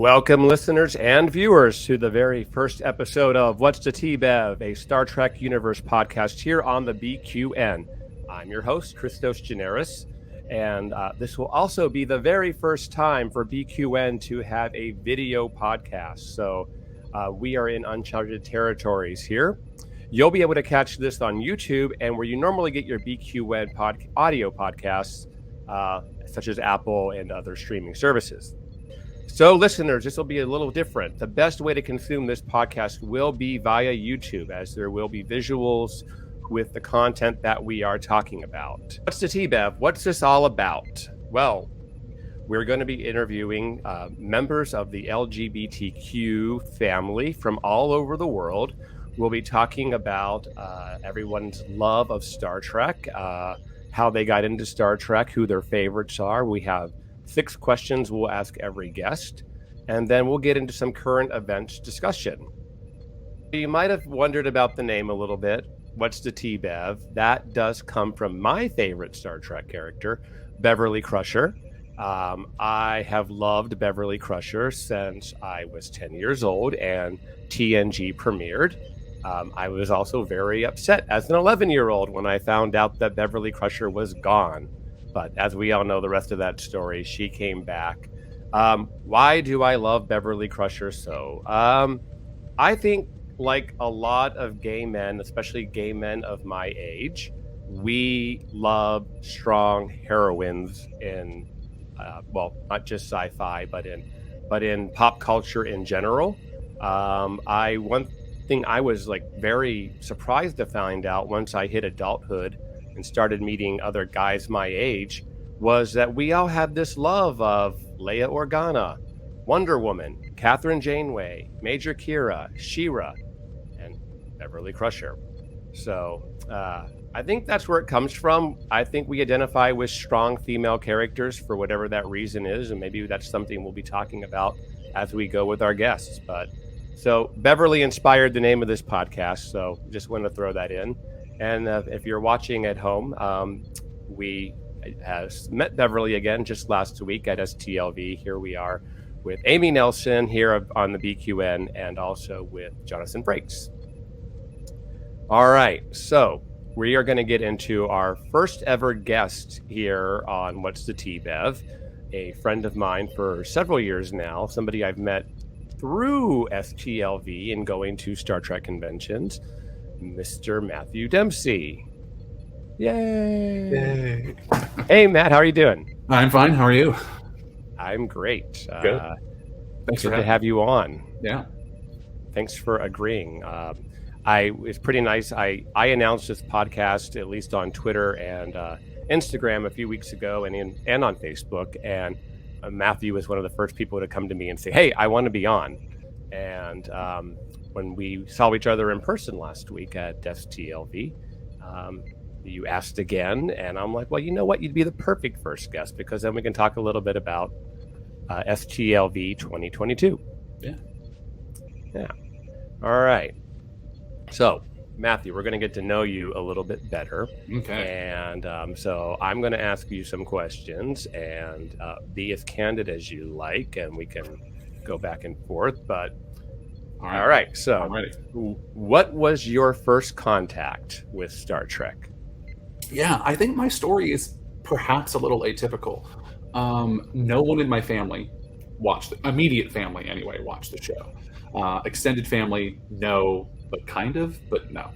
Welcome, listeners and viewers, to the very first episode of What's the T-Bev, a Star Trek Universe podcast here on the BQN. I'm your host, Christos Generis, and this will also be the very first time for BQN to have a video podcast. So we are in uncharted territories here. You'll be able to catch this on YouTube and where you normally get your BQN audio podcasts, such as Apple and other streaming services. So listeners, this will be a little different. The best way to consume this podcast will be via YouTube, as there will be visuals with the content that we are talking about. What's the T-Bev? What's this all about? Well, we're going to be interviewing members of the LGBTQ family from all over the world. We'll be talking about everyone's love of Star Trek, how they got into Star Trek, who their favorites are. We have 6 questions we'll ask every guest, and then we'll get into some current events discussion. You might have wondered about the name a little bit. What's the T-Bev? That does come from my favorite Star Trek character, Beverly Crusher. I have loved Beverly Crusher since I was 10 years old and TNG premiered. I was also very upset as an 11-year-old when I found out that Beverly Crusher was gone. But as we all know the rest of that story, she came back. Why do I love Beverly Crusher so? I think like a lot of gay men, especially gay men of my age, we love strong heroines in, not just sci-fi, but in pop culture in general. One thing I was like very surprised to find out once I hit adulthood and started meeting other guys my age was that we all had this love of Leia Organa, Wonder Woman, Catherine Janeway, Major Kira, She-Ra, and Beverly Crusher. So I think that's where it comes from. I think we identify with strong female characters for whatever that reason is, and maybe that's something we'll be talking about as we go with our guests. So Beverly inspired the name of this podcast, so just want to throw that in. And if you're watching at home, we met Beverly again just last week at Stlv. Here we are with Amy Nelson here on the BQN and also with Jonathan Frakes. All right, so we are going to get into our first ever guest here on What's the T-Bev, a friend of mine for several years now, somebody I've met through Stlv and going to Star Trek conventions. Mr. Matthew Dempsey. Yay. Hey, Matt, how are you doing? I'm fine. How are you? I'm great. Good. Thanks good to have you on. Yeah. Thanks for agreeing. It's pretty nice. I announced this podcast, at least on Twitter and Instagram a few weeks ago and on Facebook. And Matthew was one of the first people to come to me and say, hey, I want to be on. And when we saw each other in person last week at Stlv, you asked again, and I'm like, well, you know what? You'd be the perfect first guest because then we can talk a little bit about Stlv 2022. Yeah. All right. So, Matthew, we're going to get to know you a little bit better. Okay. And so I'm going to ask you some questions and be as candid as you like, and we can go back and forth, but all right. So, what was your first contact with Star Trek? Yeah, I think my story is perhaps a little atypical. No one in my family immediate family anyway, watched the show. Extended family, no, but no.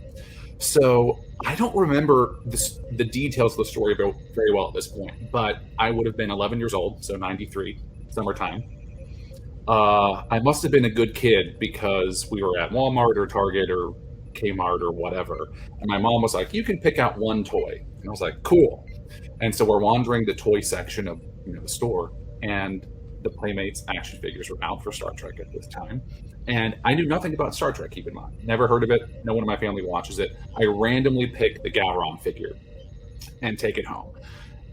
So I don't remember the details of the story very well at this point, but I would have been 11 years old, so 93, summertime. I must have been a good kid because we were at Walmart or Target or Kmart or whatever. And my mom was like, you can pick out one toy. And I was like, cool. And so we're wandering the toy section of the store, and the Playmates action figures were out for Star Trek at this time. And I knew nothing about Star Trek, keep in mind. Never heard of it. No one in my family watches it. I randomly picked the Gowron figure and take it home.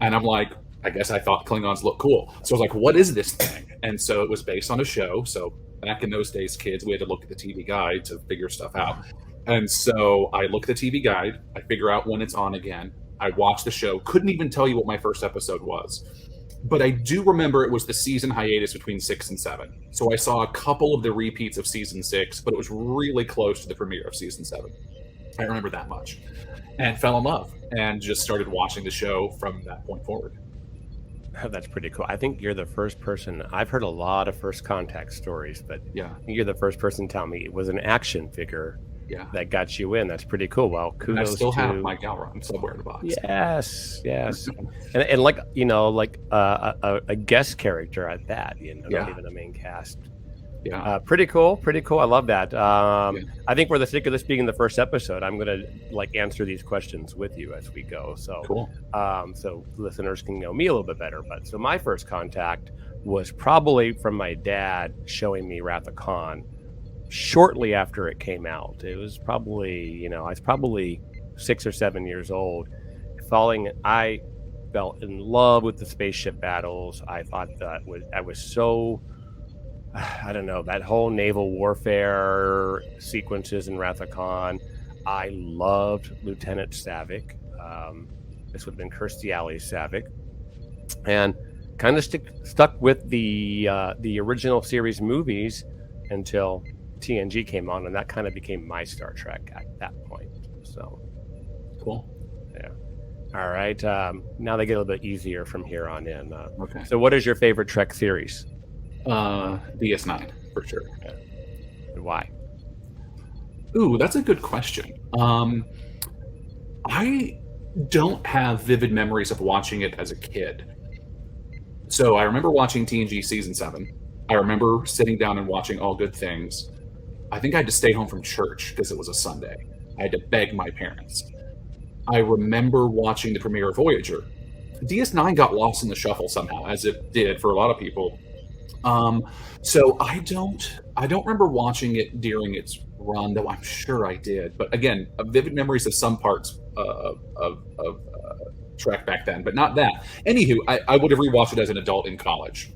And I'm like, I guess I thought Klingons looked cool. So I was like, what is this thing? And so it was based on a show. So back in those days, kids, we had to look at the TV guide to figure stuff out. And so I look at the TV guide. I figure out when it's on again. I watch the show. Couldn't even tell you what my first episode was. but I do remember it was the season hiatus between 6 and 7. So I saw a couple of the repeats of season 6, but it was really close to the premiere of season 7. I remember that much. And fell in love and just started watching the show from that point forward. That's pretty cool. I think you're the first person. I've heard a lot of First Contact stories, but Yeah. you're the first person to tell me it was an action figure Yeah. that got you in. That's pretty cool. Well, And I kudos still to have my Galron somewhere in the box. Yes, yes, and like like a guest character at that. Not Yeah. even a main cast. Yeah. Pretty cool. Pretty cool. I love that. Yeah. I think for the sake of this being the first episode, I'm gonna answer these questions with you as we go. So Cool. so listeners can know me a little bit better. But so my first contact was probably from my dad showing me Wrath of Khan shortly after it came out. It was probably, I was probably 6 or 7 years old. I fell in love with the spaceship battles. I thought I was so, I don't know, that whole naval warfare sequences in Wrath of Khan. I loved Lieutenant Savick. This would have been Kirstie Alley Savick, and kind of stuck with the original series movies until TNG came on, and that kind of became my Star Trek at that point. So Cool. yeah. All right. Now they get a little bit easier from here on in. Okay. So what is your favorite Trek series? DS9 for sure. And why? Ooh, that's a good question. I don't have vivid memories of watching it as a kid. So I remember watching TNG season 7. I remember sitting down and watching All Good Things. I think I had to stay home from church because it was a Sunday. I had to beg my parents. I remember watching the premiere of Voyager. DS9 got lost in the shuffle somehow, as it did for a lot of people. So I don't remember watching it during its run, though I'm sure I did. But again, vivid memories of some parts of Trek back then, but not that. Anywho, I would have rewatched it as an adult in college.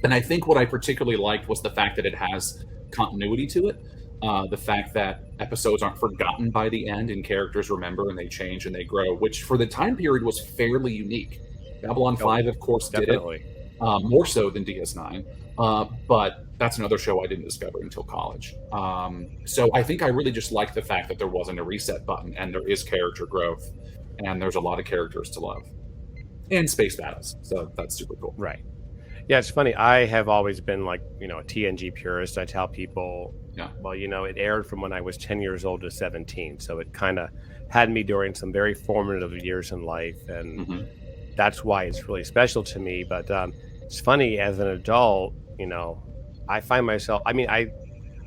And I think what I particularly liked was the fact that it has continuity to it. The fact that episodes aren't forgotten by the end and characters remember and they change and they grow, which for the time period was fairly unique. Babylon 5, of course, Definitely. did it more so than DS9. But that's another show I didn't discover until college. So I think I really just liked the fact that there wasn't a reset button and there is character growth and there's a lot of characters to love and space battles. So that's super cool. Right. Yeah, it's funny. I have always been like, a TNG purist. I tell people, Yeah. well, it aired from when I was 10 years old to 17. So it kind of had me during some very formative years in life. And that's why it's really special to me. But it's funny, as an adult, I find myself, I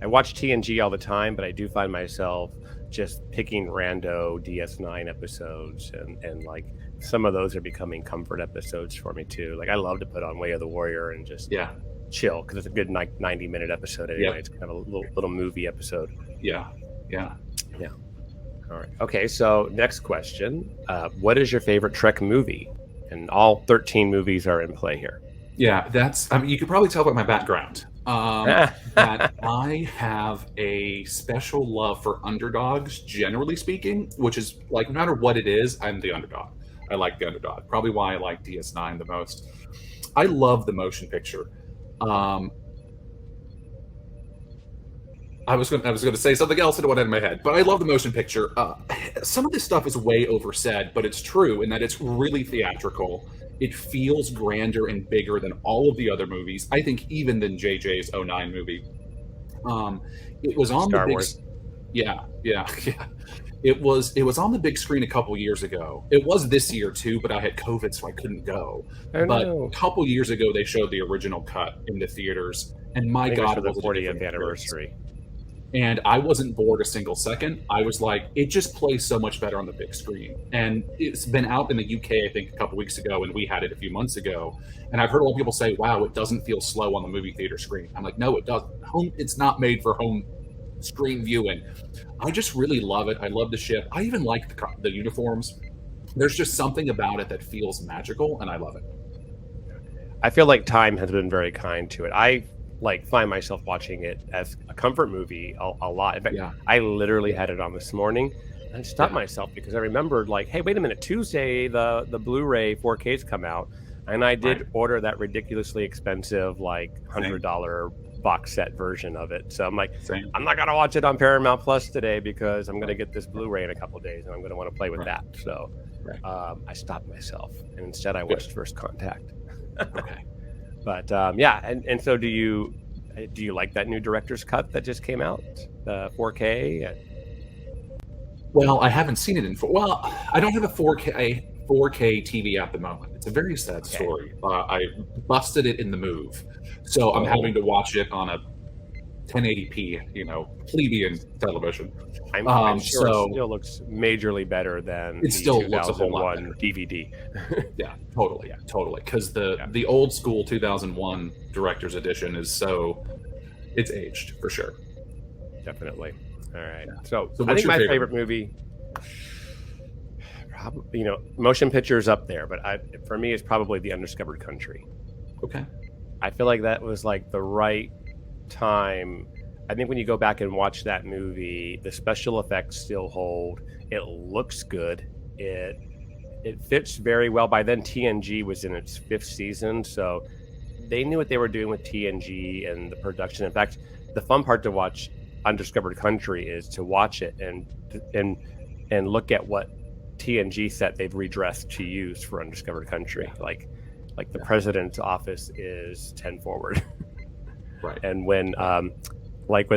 watch TNG all the time, but I do find myself just picking rando DS9 episodes and like some of those are becoming comfort episodes for me too. Like I love to put on Way of the Warrior and just chill because it's a good 90-minute episode anyway. It's kind of a little movie episode. Yeah. All right. Okay, so next question. What is your favorite Trek movie? And all 13 movies are in play here. Yeah, that's. You could probably tell by my background that I have a special love for underdogs, generally speaking, which is like no matter what it is, I'm the underdog. I like the underdog. Probably why I like DS9 the most. I love the motion picture. I was going to say something else and it went out of my head, but I love the motion picture. Some of this stuff is way oversaid, but it's true in that it's really theatrical. It feels grander and bigger than all of the other movies. I think even than JJ's 09 movie. It was on Star the big. Wars. Yeah. It was on the big screen a couple years ago. It was this year too, but I had COVID, so I couldn't go. But a couple years ago, they showed the original cut in the theaters, and my God, it was the 40th anniversary. And I wasn't bored a single second. I was like, it just plays so much better on the big screen. And it's been out in the UK, I think, a couple weeks ago, and we had it a few months ago. And I've heard a lot of people say, wow, it doesn't feel slow on the movie theater screen. I'm like, no, it doesn't. It's not made for home screen viewing. I just really love it. I love the ship. I even like the uniforms. There's just something about it that feels magical, and I love it. I feel like time has been very kind to it. I find myself watching it as a comfort movie a lot. In fact, I literally had it on this morning and I stopped myself because I remembered hey, wait a minute, Tuesday the Blu-ray 4Ks come out. And I did Right. order that ridiculously expensive, like $100 box set version of it. So I'm like, Same. I'm not gonna watch it on Paramount Plus today because I'm gonna get this Blu-ray in a couple of days, and I'm gonna want to play with Right. that. So Right. I stopped myself, and instead I watched First Contact. Okay. But yeah, and so do you like that new director's cut that just came out, the 4K? Well, I haven't seen it in well, I don't have a 4K TV at the moment. It's a very sad Okay. story. I busted it in the move, so I'm having to watch it on a 1080p, plebeian television. I'm sure so it still looks majorly better than it the still looks a whole lot 2001 better. DVD. Yeah, totally, Yeah. totally. Because Yeah. the old school 2001 director's edition is it's aged for sure. Definitely. All right. Yeah. So So I what's think your my favorite favorite movie, probably, motion pictures up there, but for me, it's probably The Undiscovered Country. Okay. I feel like that was like the right time. I think when you go back and watch that movie, the special effects still hold. It looks good. It fits very well. By then, TNG was in its 5th season, so they knew what they were doing with TNG and the production. In fact, the fun part to watch Undiscovered Country is to watch it and look at what TNG set they've redressed to use for Undiscovered Country. Like the president's office is 10 forward. Right. And when when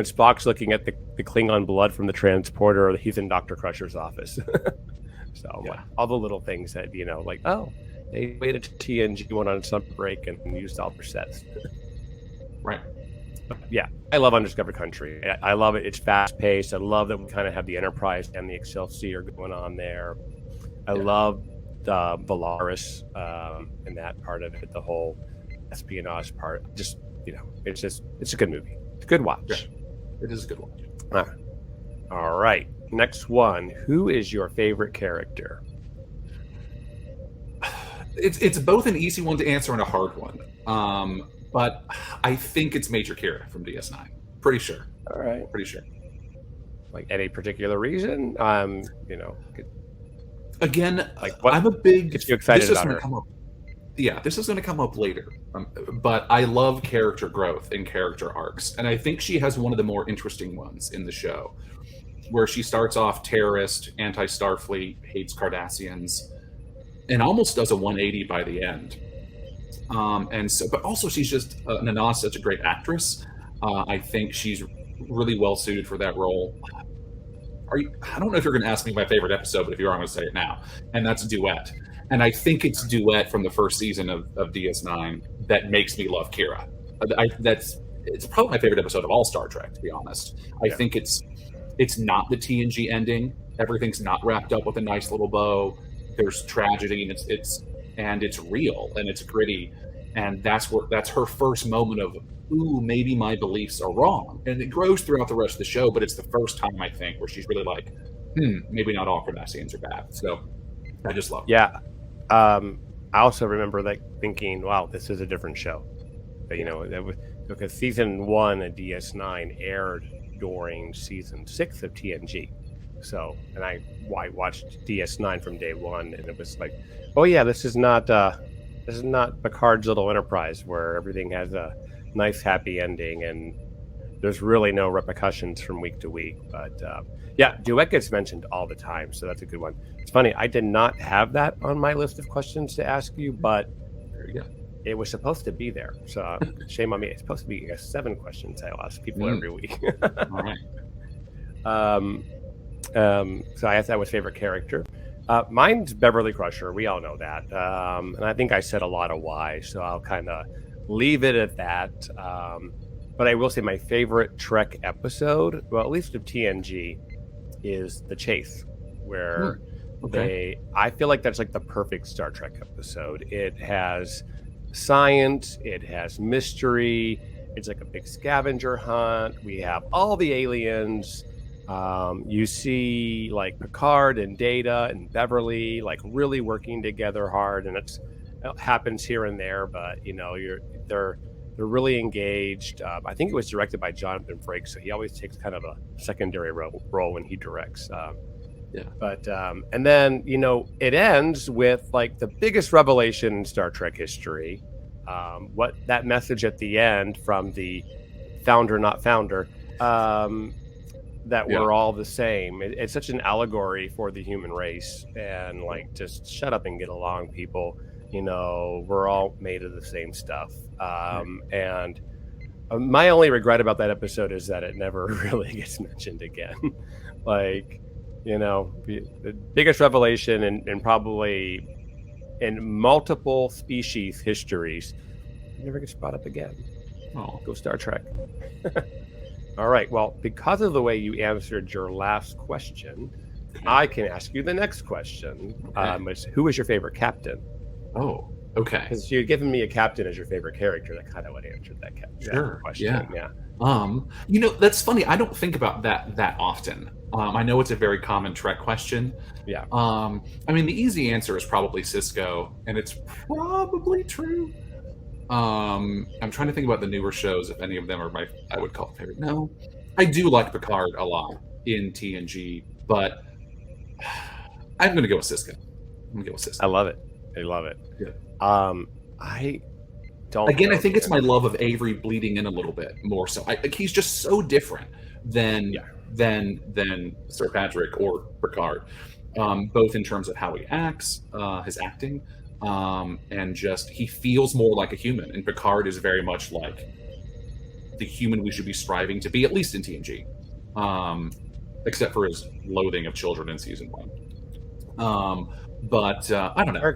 Spock's looking at the Klingon blood from the transporter, he's in Dr. Crusher's office. So all the little things that like, oh, they waited to TNG, went on some break, and used all their sets. Right. But yeah, I love Undiscovered Country. I love it. It's fast paced. I love that we kind of have the Enterprise and the Excelsior going on there. I love the Valaris and that part of it, the whole espionage part. Just it's a good movie. It's a good watch. Yeah. It is a good watch. All right. Next one. Who is your favorite character? It's both an easy one to answer and a hard one. But I think it's Major Kira from DS9. Pretty sure. All right. Pretty sure. Like any particular reason? Again, like what I'm a big. gets you excited this is about gonna her? come up. Yeah, this is going to come up later. But I love character growth and character arcs, and I think she has one of the more interesting ones in the show, where she starts off terrorist, anti-Starfleet, hates Cardassians, and almost does a 180 by the end. But also she's just Nana's such a great actress. I think she's really well suited for that role. I don't know if you're going to ask me my favorite episode, but if you are, I'm going to say it now, and that's Duet. And I think it's Duet from the first season of DS9 that makes me love Kira. It's probably my favorite episode of all Star Trek, to be honest. I think it's not the TNG ending. Everything's not wrapped up with a nice little bow. There's tragedy, and it's real and it's gritty. And that's her first moment of, ooh, maybe my beliefs are wrong. And it grows throughout the rest of the show, but it's the first time, I think, where she's really like, maybe not all Cardassians are bad. So I just love it. Yeah. I also remember thinking, wow, this is a different show. But, because season 1 of DS9 aired during season 6 of TNG. So, and I watched DS9 from day one, and it was like, oh yeah, this is not Picard's little Enterprise where everything has a nice happy ending and there's really no repercussions from week to week. But yeah, Duet gets mentioned all the time, so that's a good one. It's funny, I did not have that on my list of questions to ask you, but There you go. it was supposed to be there. So shame on me. It's supposed to be 7 questions I'll ask people every week. All right. So I asked that was favorite character. Mine's Beverly Crusher. We all know that. And I think I said a lot of why, so I'll kind of leave it at that. But I will say my favorite Trek episode, well, at least of TNG, is The Chase, where I feel like that's like the perfect Star Trek episode. It has science, it has mystery, it's like a big scavenger hunt. We have all the aliens. You see like Picard and Data and Beverly like really working together hard, and it happens here and there, but they're really engaged. I think it was directed by Jonathan Frakes, so he always takes kind of a secondary role when he directs. Yeah. But and then it ends with like the biggest revelation in Star Trek history. What that message at the end from the founder, not founder, that Yeah. we're all the same. It's such an allegory for the human race, and like just shut up and get along, people. We're all made of the same stuff. And my only regret about that episode is that it never really gets mentioned again. Like, the biggest revelation in probably in multiple species histories never gets brought up again. Oh, Go Star Trek. All right. Well, because of the way you answered your last question, I can ask you the next question. Who is your favorite captain? Oh, okay. Because you'd given me a captain as your favorite character. That kind of would answer that question. Yeah. That's funny. I don't think about that often. I know it's a very common Trek question. Yeah. I mean, the easy answer is probably Cisco, and it's probably true. I'm trying to think about the newer shows, if any of them are I would call favorite. No, I do like Picard a lot in TNG, but I'm going to go with Cisco. I love it. Yeah. I don't. Again, I think it's my love of Avery bleeding in a little bit more so. He's just so different than Sir Patrick or Picard, both in terms of how he acts, his acting, and just he feels more like a human. And Picard is very much like the human we should be striving to be, at least in TNG, except for his loathing of children in season 1. But I don't know.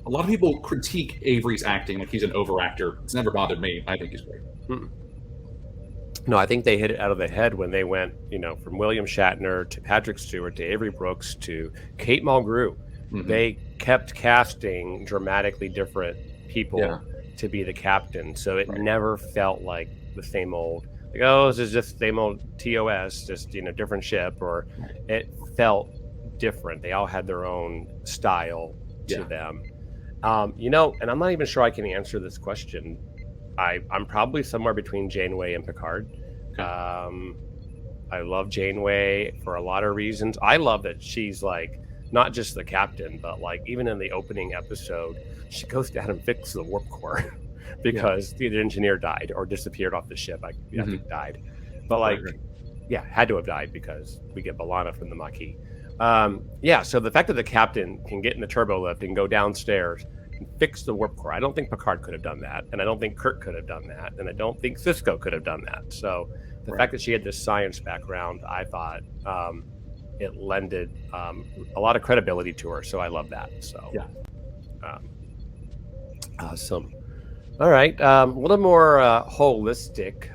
A lot of people critique Avery's acting like he's an overactor. It's never bothered me. I think he's great. No, I think they hit it out of the head when they went, from William Shatner to Patrick Stewart to Avery Brooks to Kate Mulgrew. Mm-hmm. They kept casting dramatically different people to be the captain. So it never felt like the same old, like, oh, this is just same old TOS, just, different ship, or it felt different. They all had their own style to them. And I'm not even sure I can answer this question. I'm probably somewhere between Janeway and Picard. I love Janeway for a lot of reasons. I love that she's like not just the captain, but like even in the opening episode, she goes down and fixes the warp core because the engineer died or disappeared off the ship. I think died, but had to have died because we get B'Elanna from the Maquis. So the fact that the captain can get in the turbo lift and go downstairs and fix the warp core, I don't think Picard could have done that, and I don't think Kirk could have done that, and I don't think Cisco could have done that. So the fact that she had this science background, I thought it lended a lot of credibility to her. So I love that. So awesome. All right, a little more holistic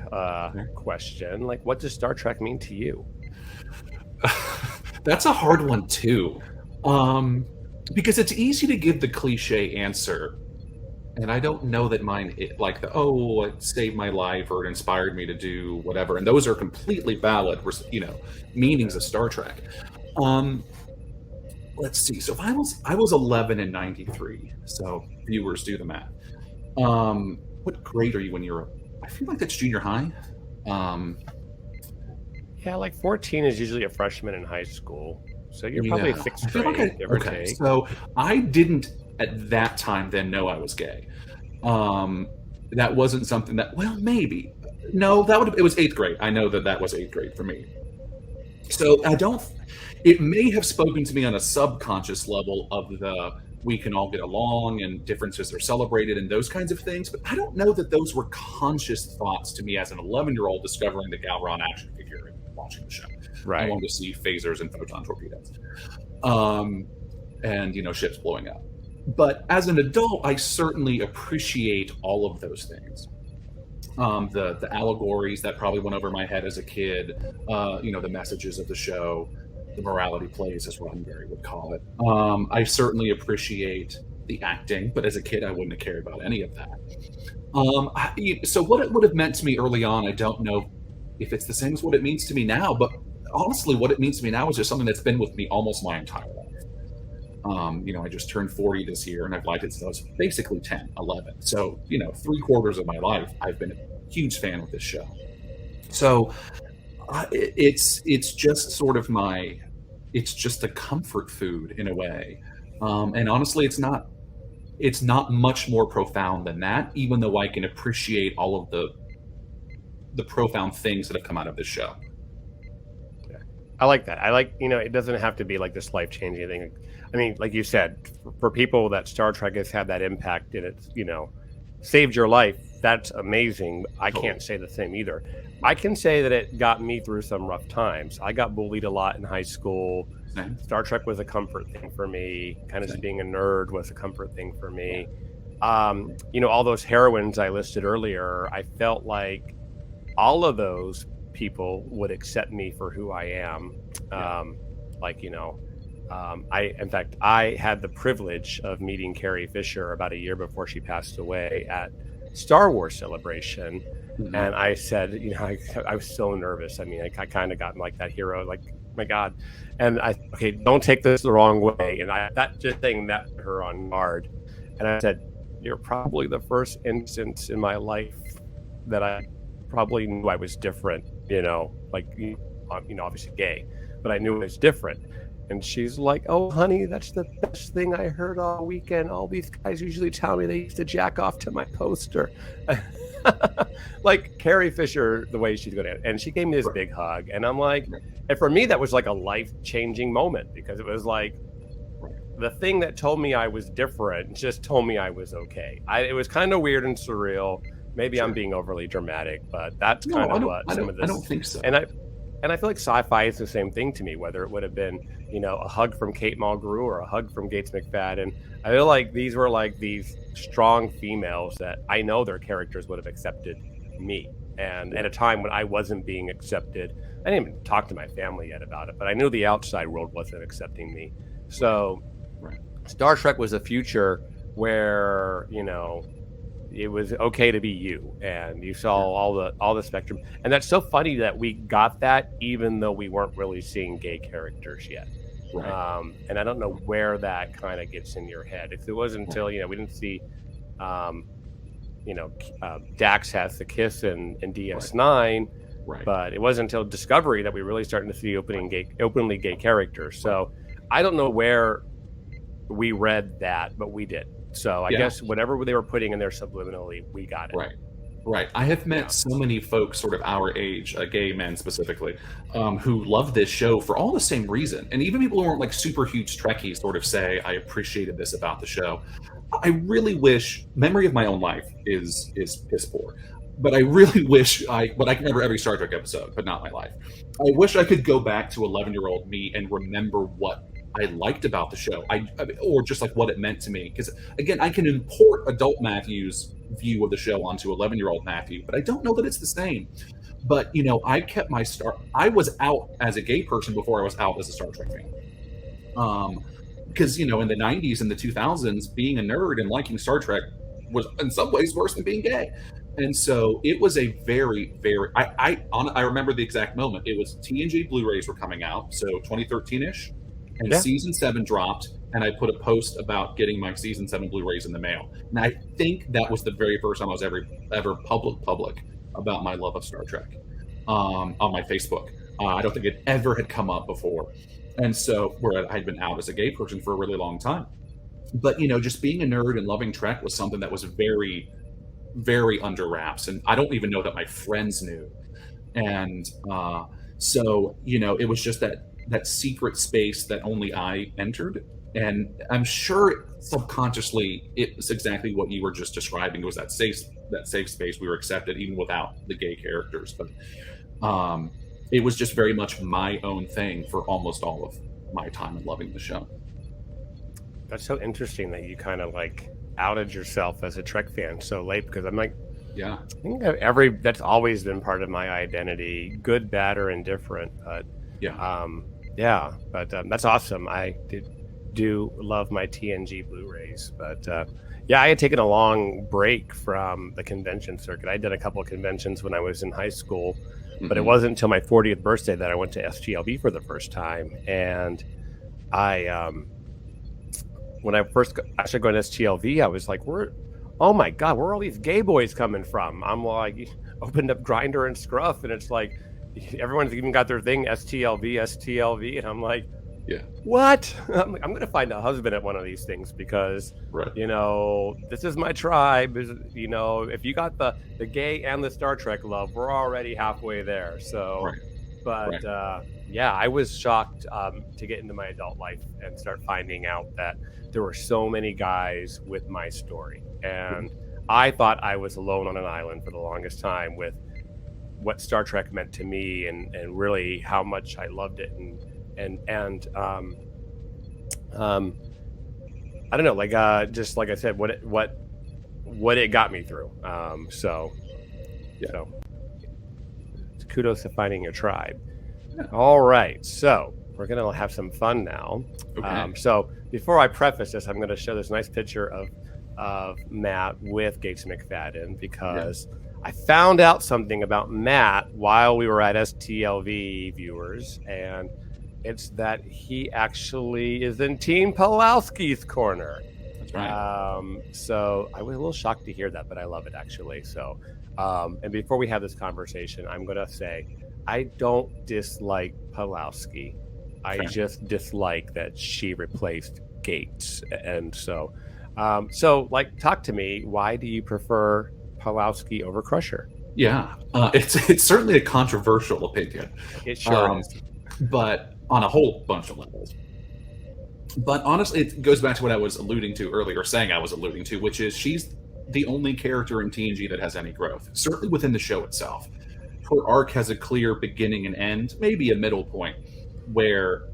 question. Like, what does Star Trek mean to you? That's a hard one too, because it's easy to give the cliche answer, and I don't know that mine it saved my life or it inspired me to do whatever, and those are completely valid, meanings of Star Trek. Let's see. So if I was 11 in '93, so viewers do the math. What grade are you when you're? I feel like that's junior high. Yeah, like 14 is usually a freshman in high school. So you're probably sixth grade, give or take. So I didn't at that time then know I was gay. That wasn't something that, maybe. No, it was 8th grade. I know that was 8th grade for me. So it may have spoken to me on a subconscious level of we can all get along and differences are celebrated and those kinds of things. But I don't know that those were conscious thoughts to me as an 11-year-old discovering the Galron action figure and watching the show. Right. I wanted to see phasers and photon torpedoes. And, ships blowing up. But as an adult, I certainly appreciate all of those things. The allegories that probably went over my head as a kid, the messages of the show, the morality plays, as Roddenberry would call it. I certainly appreciate the acting, but as a kid, I wouldn't have cared about any of that. So what it would have meant to me early on, I don't know if it's the same as what it means to me now, but honestly, what it means to me now is just something that's been with me almost my entire life. I just turned 40 this year, and I've liked it since I was basically 10, 11. So, 3/4 of my life, I've been a huge fan of this show. So it's just sort of my it's just a comfort food in a way. And honestly, it's not much more profound than that, even though I can appreciate all of the profound things that have come out of this show. I like that. I like, it doesn't have to be like this life-changing thing. I mean, like you said, for people that Star Trek has had that impact and it's, saved your life, that's amazing. I can't say the same either. I can say that it got me through some rough times. I got bullied a lot in high school. Same. Star Trek was a comfort thing for me. Kind of being a nerd was a comfort thing for me. All those heroines I listed earlier, I felt like all of those people would accept me for who I am. I had the privilege of meeting Carrie Fisher about a year before she passed away at Star Wars Celebration. Mm-hmm. And I said, I was so nervous. I mean, I kind of got like that hero, like, my God. And don't take this the wrong way. And that just thing met her on guard. And I said, you're probably the first instance in my life that I probably knew I was different, obviously gay, but I knew it was different. And she's like, oh, honey, that's the best thing I heard all weekend. All these guys usually tell me they used to jack off to my poster. Like Carrie Fisher, the way she's going to, and she gave me this big hug. And I'm like, and for me, that was like a life-changing moment because it was like the thing that told me I was different just told me I was okay. It was kind of weird and surreal. Maybe I'm being overly dramatic, but that's kind of what some of this. I don't think so. And I feel like sci-fi is the same thing to me, whether it would have been, a hug from Kate Mulgrew or a hug from Gates McFadden. I feel like these were like these strong females that I know their characters would have accepted me. And at a time when I wasn't being accepted, I didn't even talk to my family yet about it, but I knew the outside world wasn't accepting me. So Star Trek was a future where, it was okay to be you, and you saw all the spectrum. And that's so funny that we got that even though we weren't really seeing gay characters yet. And I don't know where that kind of gets in your head. If it wasn't until we didn't see Dax has the kiss in DS9, but it wasn't until Discovery that we really started to see openly gay characters. So I don't know where we read that, but we did. So I guess whatever they were putting in there subliminally, we got it. Right. I have met so many folks sort of our age, gay men specifically, who love this show for all the same reason. And even people who aren't like super huge Trekkies sort of say, I appreciated this about the show. I really wish, memory of my own life is piss poor. But I really wish but I can remember every Star Trek episode, but not my life. I wish I could go back to 11-year-old me and remember what I liked about the show, or just like what it meant to me. Because again, I can import adult Matthew's view of the show onto 11-year-old Matthew, but I don't know that it's the same. But I kept my I was out as a gay person before I was out as a Star Trek fan. Because in the 90s and the 2000s, being a nerd and liking Star Trek was in some ways worse than being gay. And so it was a very, very. I remember the exact moment. It was TNG Blu-rays were coming out, so 2013-ish. And season 7 dropped, and I put a post about getting my season 7 Blu-rays in the mail. And I think that was the very first time I was ever public about my love of Star Trek on my Facebook. I don't think it ever had come up before. And so where I'd been out as a gay person for a really long time. But, just being a nerd and loving Trek was something that was very, very under wraps. And I don't even know that my friends knew. And so, it was just that secret space that only I entered. And I'm sure subconsciously it was exactly what you were just describing. It was that safe space we were accepted even without the gay characters. But it was just very much my own thing for almost all of my time in loving the show. That's so interesting that you kind of like outed yourself as a Trek fan so late, because I'm like, I think that's always been part of my identity, good, bad, or indifferent. But that's awesome. I do love my TNG Blu-rays, but I had taken a long break from the convention circuit. I'd done a couple of conventions when I was in high school, but it wasn't until my 40th birthday that I went to STLV for the first time. And when I first started going to STLV, I was like, oh my God, where are all these gay boys coming from? I'm like, opened up Grindr and Scruff, and it's like, everyone's even got their thing, STLV, and I'm like, Yeah. what? I'm going to find a husband at one of these things because, Right. this is my tribe. If you got the gay and the Star Trek love, we're already halfway there. So, Right. but Right. yeah, I was shocked to get into my adult life and start finding out that there were so many guys with my story. And I thought I was alone on an island for the longest time with what Star Trek meant to me and really how much I loved it and I don't know, just like I said, what it got me through. So kudos to finding your tribe. Yeah. All right, so we're gonna have some fun now. Okay. So before I preface this, I'm gonna show this nice picture of Matt with Gates McFadden because I found out something about Matt while we were at STLV, viewers, and it's that he actually is in Team Pulowski's corner. That's right. So I was a little shocked to hear that, but I love it actually. So, and before we have this conversation, I'm going to say I don't dislike Pulowski. I just dislike that she replaced Gates. And so, talk to me. Why do you prefer Pulowski over Crusher? Yeah, it's certainly a controversial opinion. It sure is. But on a whole bunch of levels. But honestly, it goes back to what I was alluding to earlier, which is she's the only character in TNG that has any growth, certainly within the show itself. Her arc has a clear beginning and end, maybe a middle point, where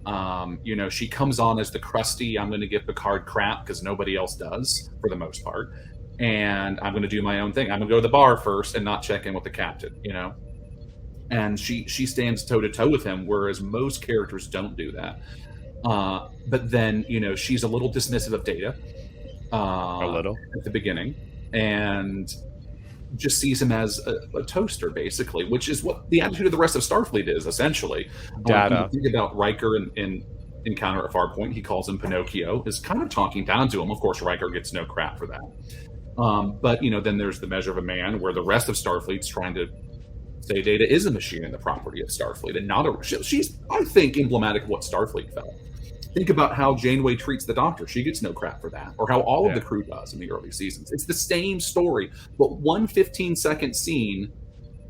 she comes on as the crusty, I'm going to give Picard crap because nobody else does for the most part, and I'm going to do my own thing. I'm going to go to the bar first and not check in with the captain, and she stands toe to toe with him, whereas most characters don't do that. But then she's a little dismissive of Data, a little at the beginning, and just sees him as a toaster, basically, which is what the attitude of the rest of Starfleet is, essentially. Data. Think about Riker in Encounter at Farpoint. He calls him Pinocchio, is kind of talking down to him. Of course, Riker gets no crap for that. But then there's the Measure of a Man, where the rest of Starfleet's trying to say Data is a machine and the property of Starfleet, and not she's, I think, emblematic of what Starfleet felt. Think about how Janeway treats the Doctor. She gets no crap for that, or how all of the crew does in the early seasons. It's the same story, but one 15-second scene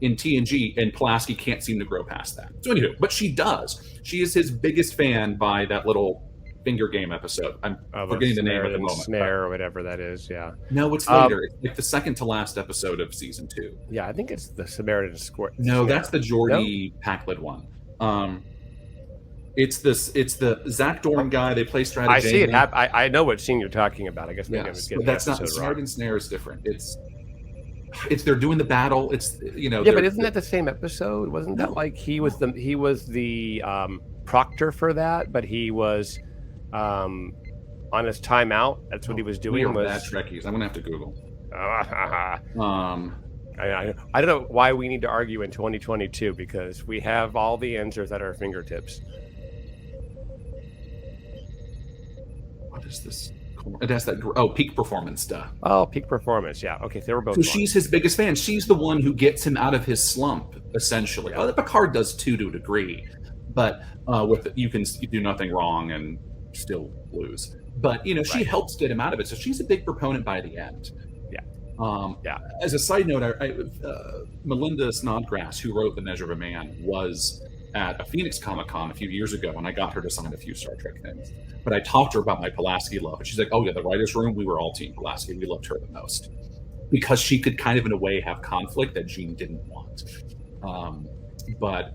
in TNG, and Pulaski can't seem to grow past that. So anywho, but she does. She is his biggest fan by that little finger game episode. I'm forgetting the name at the moment. Snare or whatever that is, yeah. No, it's later. It's like the second to last episode of season 2. Yeah, I think it's the Samaritan Square. No, that's the Geordi Packlid one. It's the Zach Doran guy. They play strategy. I see it. I know what scene you're talking about. I guess maybe I'm just getting that's not Samaritan Snare is different. It's they're doing the battle. It's Yeah, but isn't that the same episode? Wasn't that like he was the proctor for that, but he was on his timeout. That's what he was doing. Bad Trekkies. I'm gonna have to Google. I don't know why we need to argue in 2022 because we have all the answers at our fingertips. What is this? It has that. Peak Performance stuff. Oh, Peak Performance. Yeah. Okay, so they were both. So she's his biggest fan. She's the one who gets him out of his slump, essentially. Oh, Picard does too, to a degree, but you can do nothing wrong and still lose. But she helps get him out of it. So she's a big proponent by the end. Yeah. As a side note, Melinda Snodgrass, who wrote The Measure of a Man, was at a Phoenix Comic-Con a few years ago, and I got her to sign a few Star Trek things. But I talked to her about my Pulaski love, and she's like, "Oh yeah, the writers' room, we were all Team Pulaski. We loved her the most because she could kind of, in a way, have conflict that Gene didn't want." But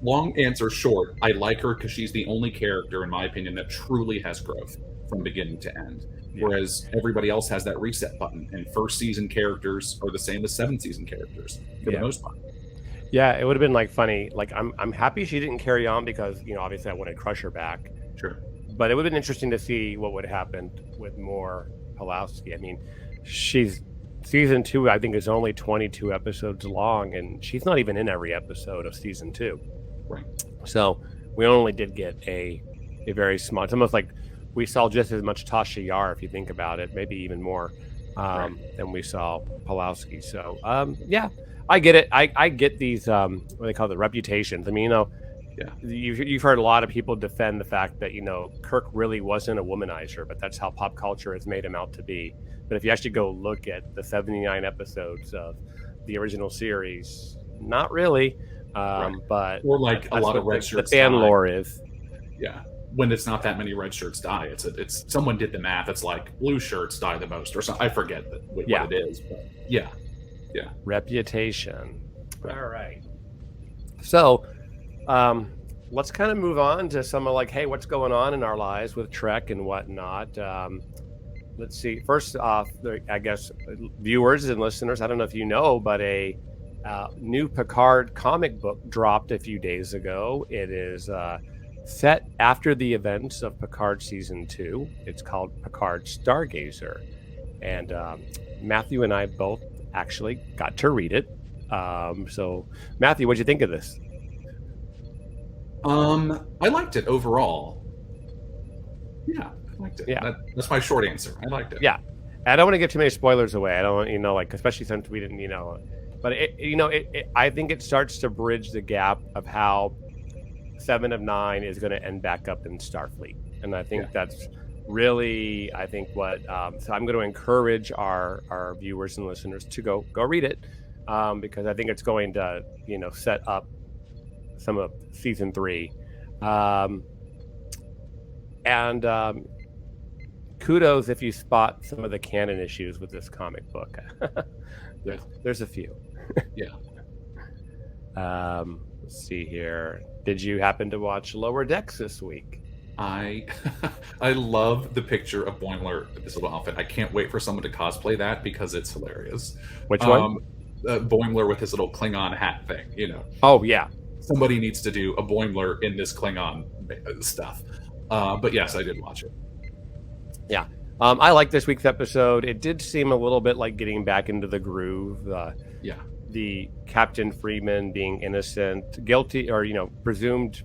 long answer short, I like her because she's the only character, in my opinion, that truly has growth from beginning to end. Whereas everybody else has that reset button, and first season characters are the same as 7th season characters for the most part. Yeah, it would have been funny. I'm happy she didn't carry on because obviously I wanted Crusher back. Sure. But it would have been interesting to see what would have happened with more Pulowski. I mean, she's season 2. I think is only 22 episodes long, and she's not even in every episode of season 2. Right. So we only did get a very small. It's almost like we saw just as much Tasha Yar, if you think about it, maybe even more than we saw Pulowski. So yeah, I get it. I get these what they call the reputations. I mean, Yeah. You've heard a lot of people defend the fact that, Kirk really wasn't a womanizer, but that's how pop culture has made him out to be. But if you actually go look at the 79 episodes of the original series, not really. But or like a lot of red the shirts fan die. lore is. Yeah, when it's not that many red shirts die, it's someone did the math. It's like blue shirts die the most, or something. I forget what it is. But yeah. Reputation. Right. All right. So, let's kind of move on to some of hey, what's going on in our lives with Trek and whatnot. Let's see. First off, I guess viewers and listeners, I don't know if you know, but a new Picard comic book dropped a few days ago. It is set after the events of Picard Season 2. It's called Picard Stargazer. And Matthew and I both actually got to read it. So, Matthew, what'd you think of this? I liked it overall. Yeah, I liked it. Yeah. That's my short answer. I liked it. Yeah. I don't want to give too many spoilers away. I don't want, especially since we didn't, but I think it starts to bridge the gap of how 7 of 9 is going to end back up in Starfleet. And I think that's really, what, so I'm going to encourage our viewers and listeners to go read it, because I think it's going to, set up some of season 3. And kudos if you spot some of the canon issues with this comic book. There's a few. Yeah. Let's see here. Did you happen to watch Lower Decks this week? I love the picture of Boimler with this little outfit. I can't wait for someone to cosplay that because it's hilarious. Which one? Boimler with his little Klingon hat thing, Oh, yeah. Somebody needs to do a Boimler in this Klingon stuff. But yes, I did watch it. Yeah. I like this week's episode. It did seem a little bit like getting back into the groove. The Captain Freeman being innocent, guilty, or, presumed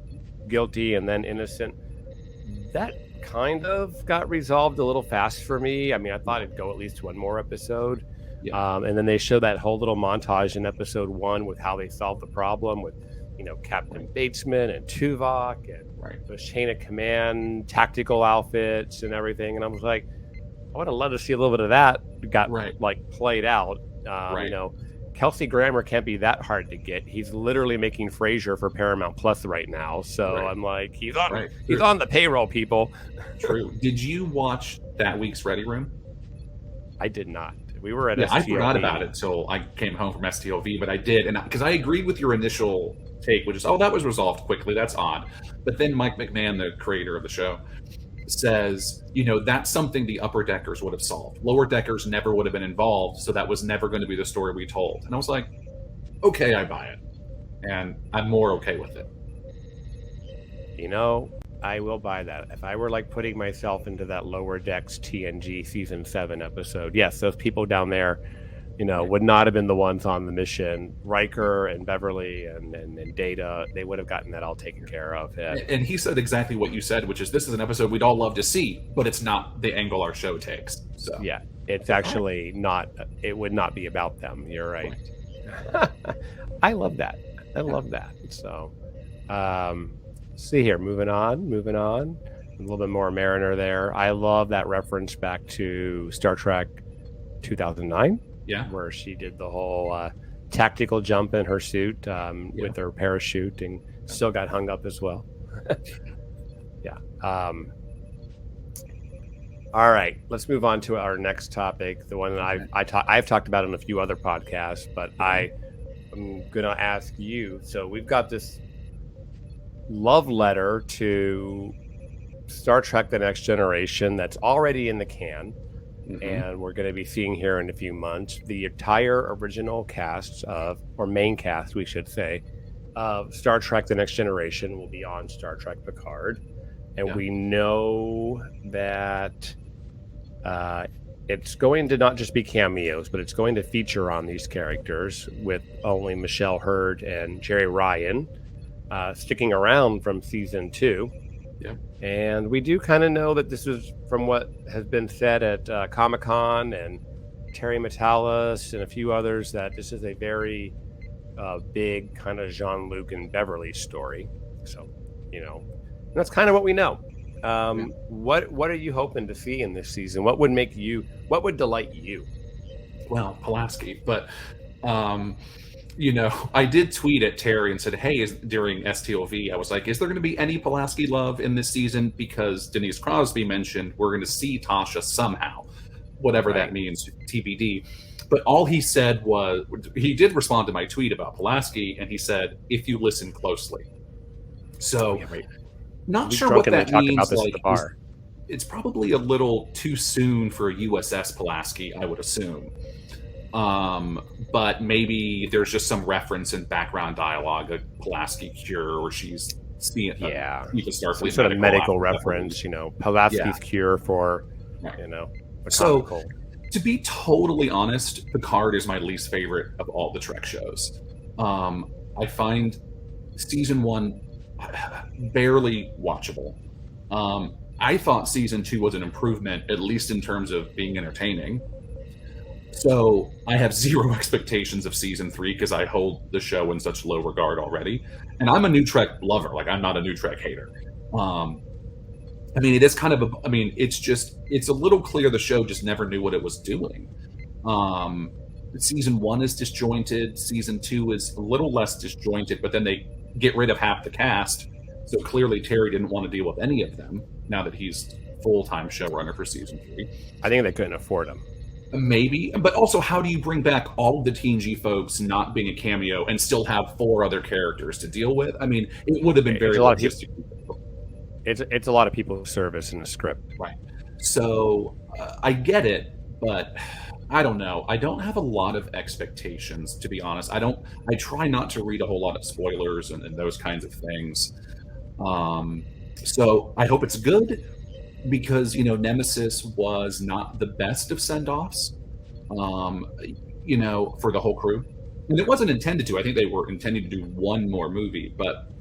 guilty and then innocent. That kind of got resolved a little fast for me. I mean, I thought it'd go at least one more episode. Yeah. And then they show that whole little montage in episode 1 with how they solved the problem with, Captain Batesman and Tuvok and the chain of command tactical outfits and everything. And I was like, I would have loved to see a little bit of that got played out. Kelsey Grammer can't be that hard to get. He's literally making Frasier for Paramount Plus right now. So I'm like, he's on the payroll, people. True. Did you watch that week's Ready Room? I did not. We were at STOV. I forgot about it till I came home from STOV, but I did. And because I agreed with your initial take, which is, that was resolved quickly. That's odd. But then Mike McMahon, the creator of the show, says, that's something the upper deckers would have solved. Lower deckers never would have been involved, so that was never going to be the story we told. And I was like, okay, I buy it. And I'm more okay with it. I will buy that. If I were putting myself into that Lower Decks TNG season 7 episode, yes, those people down there, would not have been the ones on the mission. Riker and Beverly and Data, they would have gotten that all taken care of. And he said exactly what you said, which is this is an episode we'd all love to see, but it's not the angle our show takes. So yeah, it's actually not. It would not be about them. You're right. I love that. I love that. So, see here. Moving on. A little bit more Mariner there. I love that reference back to Star Trek 2009. Yeah, where she did the whole tactical jump in her suit with her parachute and still got hung up as well. Yeah. All right, let's move on to our next topic, the one that I've talked about in a few other podcasts, but I'm going to ask you. So we've got this love letter to Star Trek The Next Generation that's already in the can. Mm-hmm. And we're going to be seeing here in a few months the entire original cast or main cast, we should say, of Star Trek The Next Generation will be on Star Trek Picard. And we know that it's going to not just be cameos, but it's going to feature on these characters with only Michelle Hurd and Jerry Ryan sticking around from season 2. Yeah. And we do kind of know that this is from what has been said at Comic-Con and Terry Metalis and a few others, that this is a very big kind of Jean-Luc and Beverly story. So, that's kind of what we know. What are you hoping to see in this season? What would delight you? Well, Pulaski, but I did tweet at Terry and said, hey, during STLV, I was like, is there going to be any Pulaski love in this season? Because Denise Crosby mentioned we're going to see Tasha somehow, whatever that means, TBD. But all he said was, he did respond to my tweet about Pulaski, and he said, if you listen closely. So, not sure what that means. Like, it's probably a little too soon for a USS Pulaski, I would assume. But maybe there's just some reference in background dialogue, a Pulaski cure, or she's seeing some sort of medical reference, Pulaski's cure for, So, to be totally honest, Picard is my least favorite of all the Trek shows. I find season 1 barely watchable. I thought season 2 was an improvement, at least in terms of being entertaining. So I have zero expectations of season 3 because I hold the show in such low regard already. And I'm a new Trek lover. Like, I'm not a new Trek hater. It is kind of it's a little clear the show just never knew what it was doing. Season 1 is disjointed. Season 2 is a little less disjointed, but then they get rid of half the cast. So clearly Terry didn't want to deal with any of them now that he's full-time showrunner for season 3. I think they couldn't afford them. Maybe, but also, how do you bring back all of the TNG folks not being a cameo and still have 4 other characters to deal with? It would have been very logistic. It's a lot of people's service in the script, right? So I get it, but I don't know. I don't have a lot of expectations, to be honest. I try not to read a whole lot of spoilers and those kinds of things. So I hope it's good. Because Nemesis was not the best of send-offs, for the whole crew, and it wasn't intended to. I think they were intending to do one more movie, but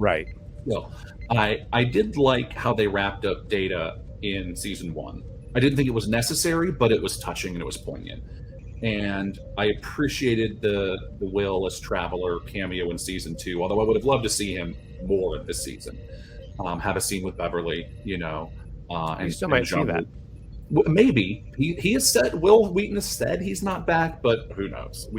I did like how they wrapped up Data in season 1. I didn't think it was necessary, but it was touching and it was poignant, and I appreciated the Will as Traveler cameo in season 2. Although I would have loved to see him more in this season. Have a scene with Beverly, and you still might see that. Maybe he has said, Will Wheaton has said he's not back, but who knows?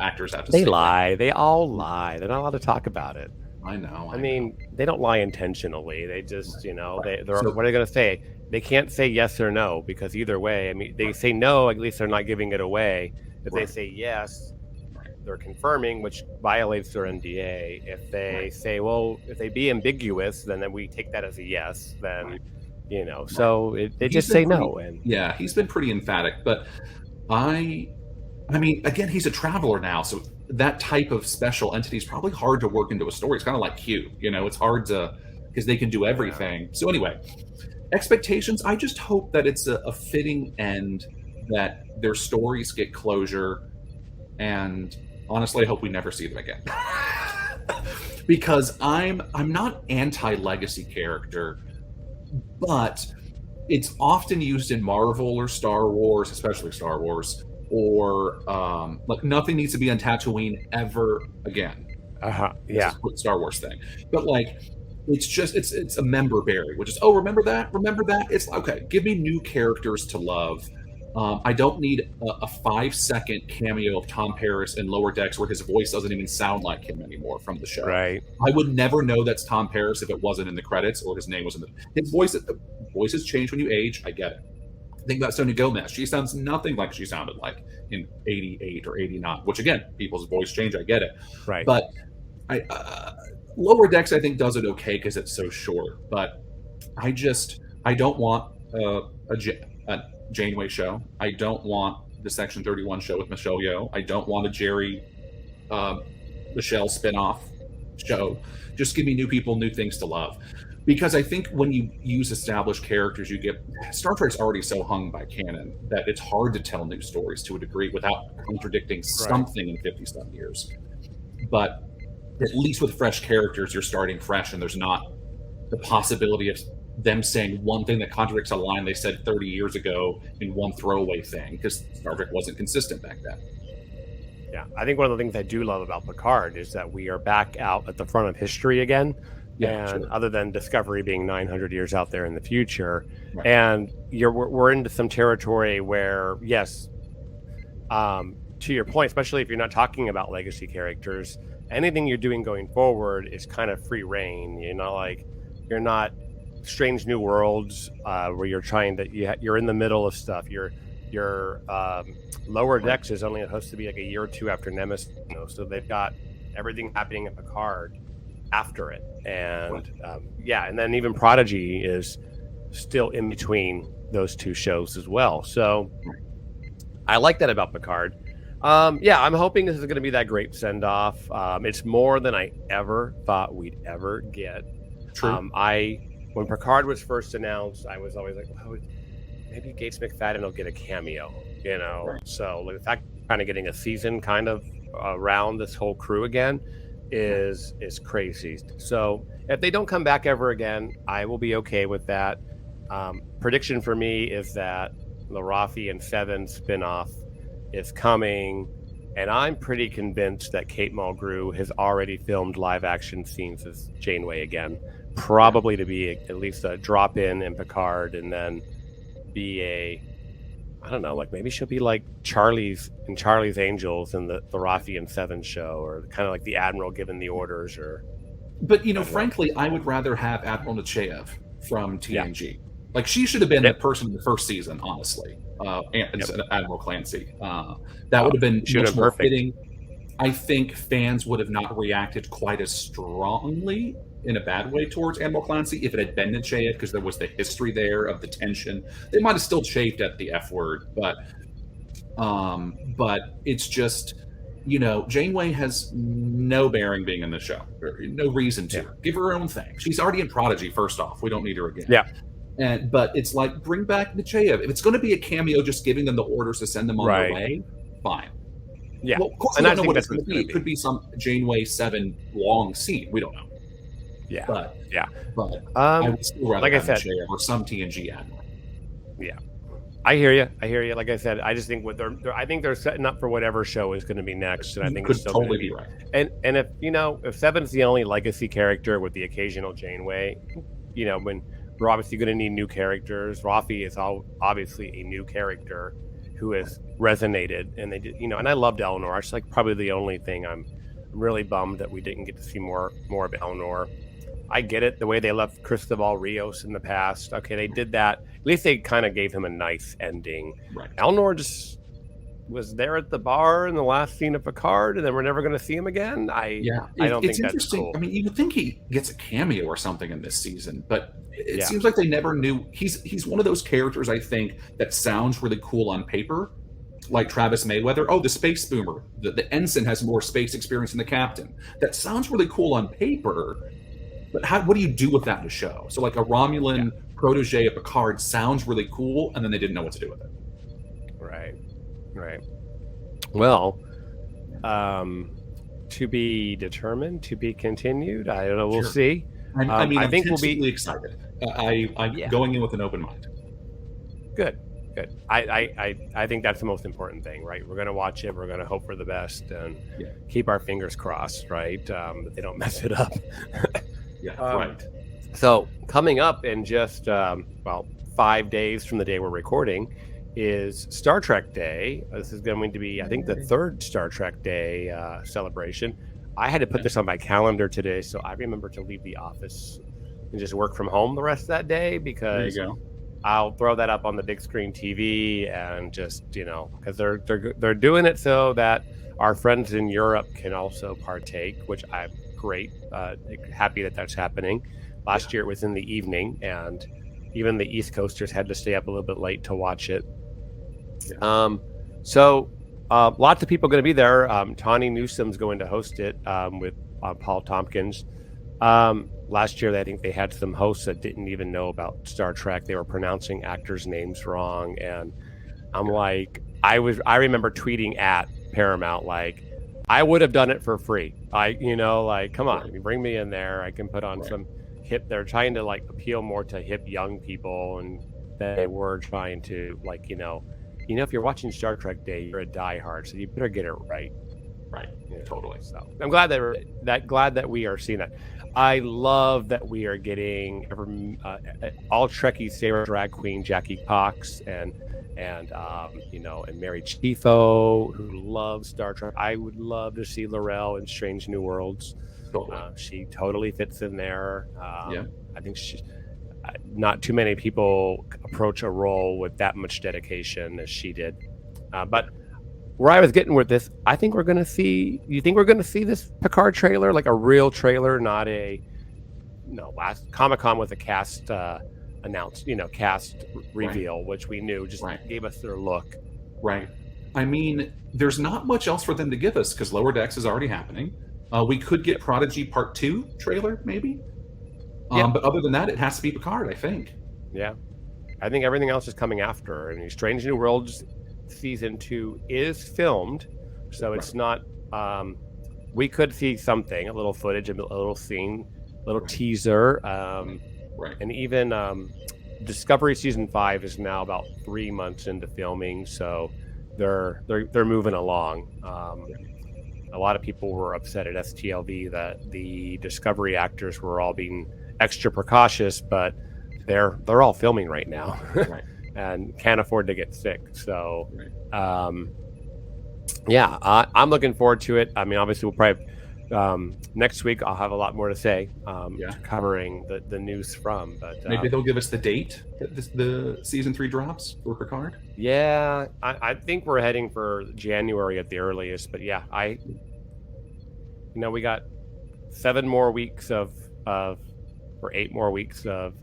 Actors have to. They lie. They all lie. They're not allowed to talk about it. I know. They don't lie intentionally. They just, what are they going to say? They can't say yes or no, because either way, they say no, at least they're not giving it away. If they say yes, they're confirming, which violates their NDA. If they say, well, if they be ambiguous, then we take that as a yes. Then. So they just say no. And he's been pretty emphatic, but again, he's a traveler now, so that type of special entity is probably hard to work into a story. It's kind of like Q, it's hard to, because they can do everything. So anyway, expectations, I just hope that it's a fitting end, that their stories get closure, and honestly, I hope we never see them again. Because I'm not anti-legacy character, but it's often used in Marvel or Star Wars, especially Star Wars, or nothing needs to be on Tatooine ever again. Star Wars thing, but it's a member berry, which is, remember that. It's okay. Give me new characters to love. I don't need a 5-second cameo of Tom Paris in Lower Decks where his voice doesn't even sound like him anymore from the show. Right. I would never know that's Tom Paris if it wasn't in the credits or his name was in his voice. Voices change when you age. I get it. Think about Sonia Gomez. She sounds nothing like she sounded like in 88 or 89, which again, people's voice change. I get it. Right. But Lower Decks, I think, does it okay because it's so short. But I don't want a Janeway show. I don't want the Section 31 show with Michelle Yeoh. I don't want a Jerry Michelle spinoff show. Just give me new people, new things to love. Because I think when you use established characters, Star Trek's already so hung by canon that it's hard to tell new stories to a degree without contradicting something in 50-some years. But at least with fresh characters, you're starting fresh, and there's not the possibility of them saying one thing that contradicts a line they said 30 years ago in one throwaway thing, because Star Trek wasn't consistent back then. Yeah, I think one of the things I do love about Picard is that we are back out at the front of history again. Yeah, and sure. other than Discovery being 900 years out there in the future, Right. and we're into some territory where, yes, to your point, especially if you're not talking about legacy characters, anything you're doing going forward is kind of free reign. You're not Strange New Worlds, where you're trying to you're in the middle of stuff. Your Lower Right. Decks is only supposed to be like a year or two after Nemesis, so they've got everything happening at Picard after it, Right. and and then even Prodigy is still in between those two shows as well. So Right. I like that about Picard. I'm hoping this is going to be that great send off. It's more than I ever thought we'd ever get. True. When Picard was first announced, I was always like, well, maybe Gates McFadden will get a cameo, Right. So like, the fact kind of getting a season kind of around this whole crew again is crazy. So if they don't come back ever again, I will be okay with that. Prediction for me is that the Rafi and Seven spinoff is coming, and I'm pretty convinced that Kate Mulgrew has already filmed live action scenes as Janeway again, probably to be at least a drop in Picard, and then be I don't know, like maybe she'll be like Charlie's Angels in the Rafi and Seven show, or kind of like the Admiral giving the orders, or But I don't know. frankly, I would rather have Admiral Nechayev from Yeah. TNG. Like she should have been Yep. the person in the first season, honestly. Instead of Admiral Clancy, that Oh, would have been she would much have been more perfect. fitting. I think fans would have not reacted quite as strongly in a bad way towards Admiral Clancy if it had been Nechayev, because there was the history there of the tension. They might have still chafed at the F word, but it's just, Janeway has no bearing being in the show. No reason to. Yeah. Give her own thing. She's already in Prodigy, first off. We don't need her again. Yeah. But it's like, bring back Nechayev. If it's going to be a cameo, just giving them the orders to send them on their way, fine. Yeah. Well, of course, And we I don't know think what that's it's going to what be. It could be some Janeway 7 long scene. We don't know. Yeah. But I would still rather like I have said, Nechayev or some TNG admiral. Yeah. I hear you. Like I said, I just think I think they're setting up for whatever show is going to be next, and I think could it's still totally be be right. And if Seven's the only legacy character with the occasional Janeway, when we're obviously going to need new characters. Rafi is obviously a new character who has resonated, and they did, and I loved Eleanor. It's like probably the only thing I'm really bummed that we didn't get to see more of Eleanor. I get it, the way they left Cristobal Rios in the past. Okay, they did that. At least they kind of gave him a nice ending. Right. Eleanor just was there at the bar in the last scene of Picard, and then we're never going to see him again. I don't think that's cool. I mean, you would think he gets a cameo or something in this season, but it seems like they never knew. He's one of those characters, I think, that sounds really cool on paper, like Travis Mayweather. Oh, the space boomer. The ensign has more space experience than the captain. That sounds really cool on paper, but what do you do with that in a show? So like a Romulan protege of Picard sounds really cool, and then they didn't know what to do with it. Right. Well, to be determined, to be continued. I don't know. We'll see. I mean, I think we'll be excited. I'm going in with an open mind. Good. I think that's the most important thing, right? We're going to watch it. We're going to hope for the best and keep our fingers crossed, right? That they don't mess it up. Right. So coming up in just 5 days from the day we're recording is Star Trek Day. This is going to be, I think, the third Star Trek Day celebration. I had to put this on my calendar today, so I remember to leave the office and just work from home the rest of that day, because I'll throw that up on the big screen TV and just, because they're doing it so that our friends in Europe can also partake, which I'm great, happy that that's happening. Last year it was in the evening, and even the East Coasters had to stay up a little bit late to watch it. So lots of people going to be there. Tawny Newsom's going to host it with Paul Tompkins. Last year, I think they had some hosts that didn't even know about Star Trek. They were pronouncing actors' names wrong, and I'm like, I remember tweeting at Paramount like, I would have done it for free. Come on, bring me in there. I can put on some hip. They're trying to appeal more to hip young people, and they were trying to if you're watching Star Trek Day, you're a diehard, so you better get it right. Right. You know, Totally. So I'm glad that we are seeing that. I love that we are getting all Trekkie's favorite drag queen, Jackie Cox, and and Mary Chieffo, who loves Star Trek. I would love to see Laurel in Strange New Worlds. Totally. She totally fits in there. Yeah. I think not too many people approach a role with that much dedication as she did. But where I was getting with this, I think we're going to see. You think we're going to see this Picard trailer, like a real trailer, not last Comic-Con with a cast cast reveal, right, which we knew just gave us their look. Right. I mean, there's not much else for them to give us because Lower Decks is already happening. We could get Prodigy Part 2 trailer, maybe. But other than that, it has to be Picard, I think. Yeah. I think everything else is coming after. I mean, Strange New Worlds season 2 is filmed, so it's not. We could see something, a little footage, a little scene, a little teaser, and even Discovery season 5 is now about 3 months into filming, so they're moving along. A lot of people were upset at STLV that the Discovery actors were all being extra precautious, but they're all filming right now. And can't afford to get sick. So, I'm looking forward to it. I mean, obviously, we'll probably next week I'll have a lot more to say, covering the news from. But maybe they'll give us the date that the season 3 drops for Picard. Yeah, I think we're heading for January at the earliest. But yeah, we got 7 more weeks or 8 more weeks of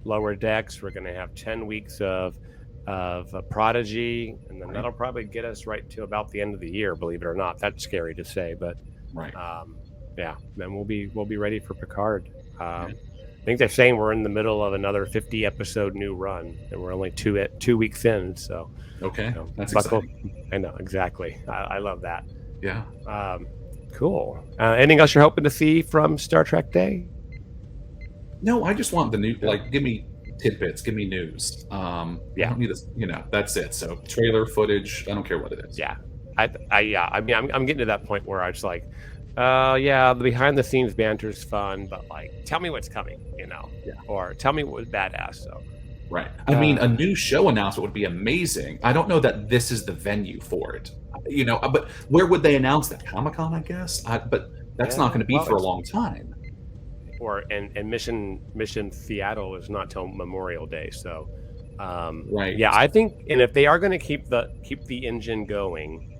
Lower Decks. We're going to have 10 weeks of Prodigy, and then that'll probably get us right to about the end of the year. Believe it or not, that's scary to say, but then we'll be ready for Picard. I think they're saying we're in the middle of another 50 episode new run, and we're only 2 weeks in. So that's exciting. I know, exactly. I love that. Yeah. Cool. Anything else you're hoping to see from Star Trek Day? No, I just want the new, give me tidbits, give me news. I don't need this, that's it. So trailer footage, I don't care what it is. Yeah. I mean, I'm getting to that point where I was like, the behind the scenes banter is fun, but tell me what's coming, or tell me what was badass. So, right. I mean, a new show announcement would be amazing. I don't know that this is the venue for it, but where would they announce that? Comic-Con, I guess. But that's not going to be for a long time. And Mission Seattle is not till Memorial Day, so right. I think, and if they are going to keep the engine going,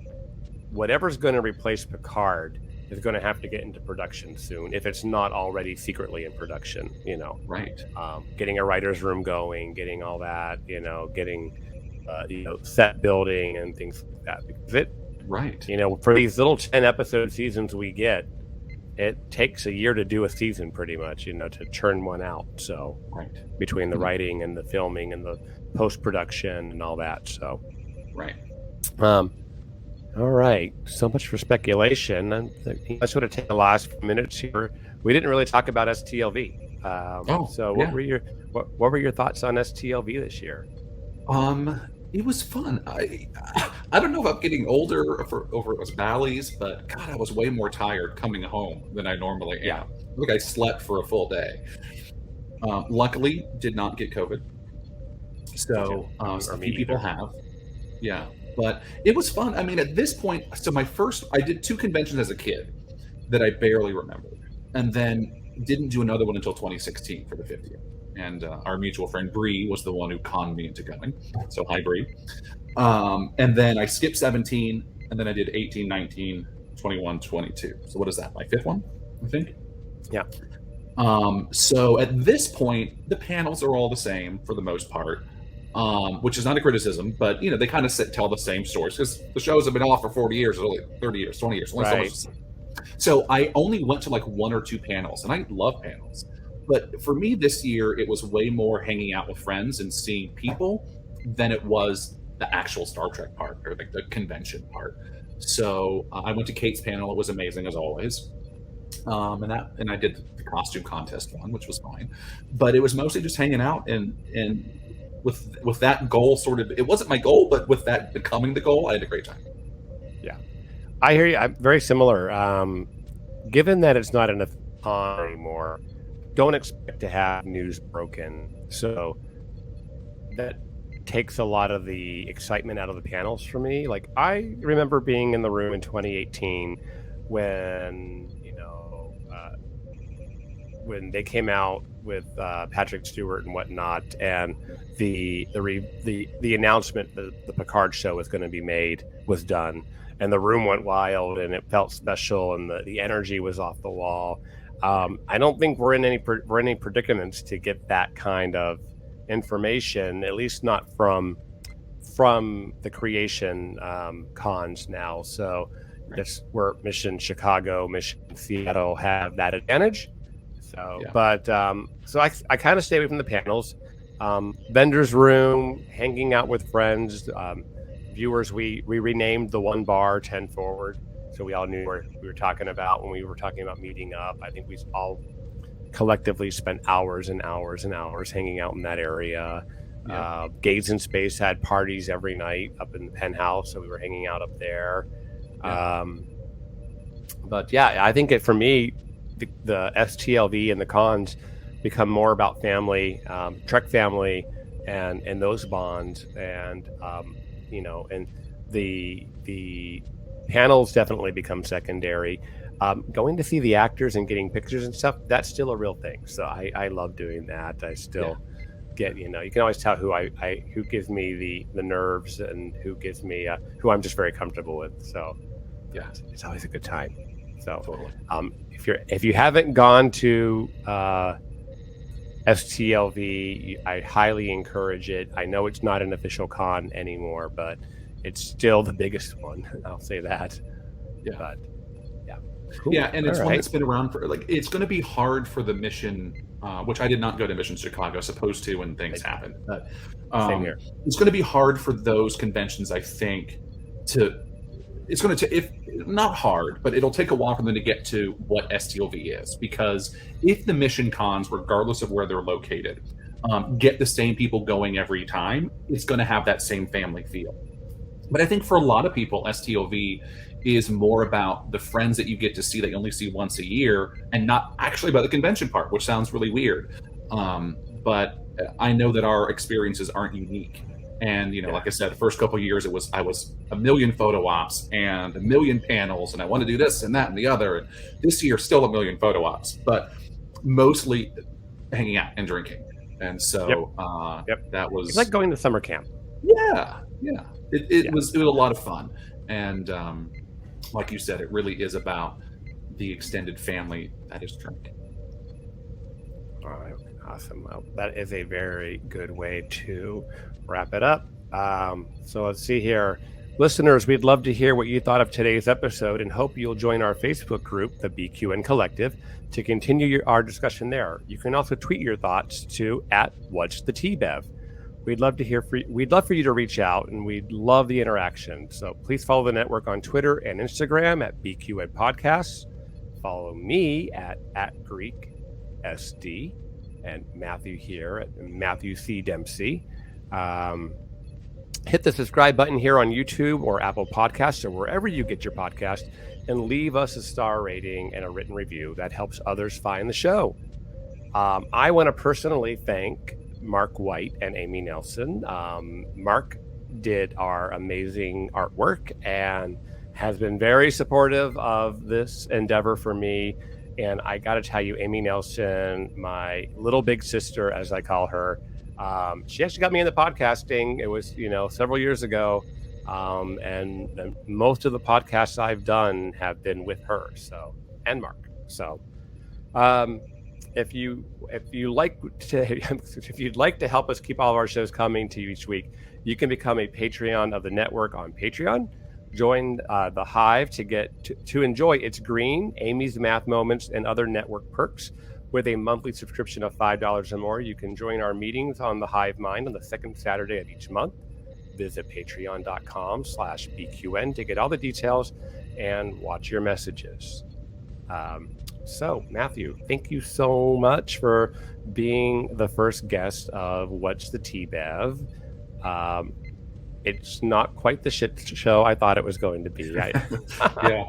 whatever's going to replace Picard is going to have to get into production soon, if it's not already secretly in production. Right. Getting a writer's room going, getting all that, getting set building and things like that, because for these little 10 episode seasons we get, it takes a year to do a season, pretty much, to churn one out. So between the writing and the filming and the post-production and all that. So, all right. So much for speculation. And let's sort of take the last few minutes here. We didn't really talk about STLV. What were your thoughts on STLV this year? It was fun. I don't know if I'm getting older over it was Bally's, but God, I was way more tired coming home than I normally am. I slept for a full day. Luckily, did not get COVID. So a few people have. Yeah, but it was fun. I mean, at this point, so I did 2 conventions as a kid that I barely remembered, and then didn't do another one until 2016 for the 50th. And our mutual friend Bree was the one who conned me into going. So hi, Bree. And then I skipped 17, and then I did 18, 19, 21, 22. So what is that? My 5th one, I think? Yeah. So at this point, the panels are all the same for the most part, which is not a criticism, but they kind of tell the same stories because the shows have been off for 40 years, 30 years, 20 years. Right. So I only went to 1 or 2 panels, and I love panels. But for me this year, it was way more hanging out with friends and seeing people than it was the actual Star Trek part or the convention part. So I went to Kate's panel. It was amazing as always. And I did the costume contest one, which was fine. But it was mostly just hanging out and with that goal it wasn't my goal, but with that becoming the goal, I had a great time. Yeah. I hear you. I'm very similar. Given that it's not enough time anymore, don't expect to have news broken. So that takes a lot of the excitement out of the panels for me. Like I remember being in the room in 2018 when when they came out with Patrick Stewart and whatnot, and the announcement that the Picard show was going to be made was done, and the room went wild, and it felt special, and the energy was off the wall. I don't think we're in any predicaments to get that kind of information, at least not from the creation cons now. So that's where Mission Chicago, Mission Seattle have that advantage. So, yeah. But so I kind of stay away from the panels. Vendors room, hanging out with friends, viewers. We renamed the one bar 10 Forward, so we all knew what we were talking about when we were talking about meeting up. I think we all collectively spent hours and hours and hours hanging out in that area. Yeah. Gaze in Space had parties every night up in the penthouse, so we were hanging out up there. Yeah. But yeah, I think for me, the STLV and the cons become more about family, Trek family, and those bonds, and and the panels definitely become secondary. Going to see the actors and getting pictures and stuff, that's still a real thing. So I love doing that. I still get, you can always tell who gives me the nerves and who gives me who I'm just very comfortable with. So yeah, it's always a good time. So totally. If you haven't gone to STLV, I highly encourage it. I know it's not an official con anymore, but it's still the biggest one. I'll say that. Yeah. But yeah. Cool. Yeah, and it's one that's been around for it's going to be hard for the mission, which I did not go to Mission Chicago, supposed to when things happened. But same here. It's going to be hard for those conventions, I think, it's going to, if not hard, but it'll take a while for them to get to what STLV is, because if the mission cons, regardless of where they're located, get the same people going every time, it's going to have that same family feel. But I think for a lot of people, STLV is more about the friends that you get to see that you only see once a year, and not actually about the convention part, which sounds really weird. But I know that our experiences aren't unique. And, like I said, the first couple of years, I was a million photo ops and a million panels, and I want to do this and that and the other. And this year, still a million photo ops, but mostly hanging out and drinking. And so that was... It's like going to summer camp. Yeah. It was a lot of fun. And like you said, it really is about the extended family that is Trek. All right. Awesome. Well, that is a very good way to wrap it up. So let's see here. Listeners, we'd love to hear what you thought of today's episode and hope you'll join our Facebook group, the BQN Collective, to continue our discussion there. You can also tweet your thoughts to @What'sTheTBev. We'd love for you to reach out, and we'd love the interaction. So please follow the network on Twitter and Instagram @BQN Podcasts. Follow me at GreekSD, and Matthew here at Matthew C. Dempsey. Hit the subscribe button here on YouTube or Apple Podcasts or wherever you get your podcast, and leave us a star rating and a written review. That helps others find the show. I want to personally thank Mark White and Amy Nelson. Mark did our amazing artwork and has been very supportive of this endeavor for me. And I got to tell you, Amy Nelson, my little big sister, as I call her, she actually got me into podcasting. It was, several years ago. And most of the podcasts I've done have been with her. So, and Mark. So, if you'd like to help us keep all of our shows coming to you each week, you can become a Patreon of the network on Patreon. Join the Hive to enjoy It's Green, Amy's Math Moments, and other network perks. With a monthly subscription of $5 or more, you can join our meetings on the Hive Mind on the second Saturday of each month. Visit patreon.com/BQN to get all the details and watch your messages. So, Matthew, thank you so much for being the first guest of What's the TBev. it's not quite the shit show I thought it was going to be. Yeah.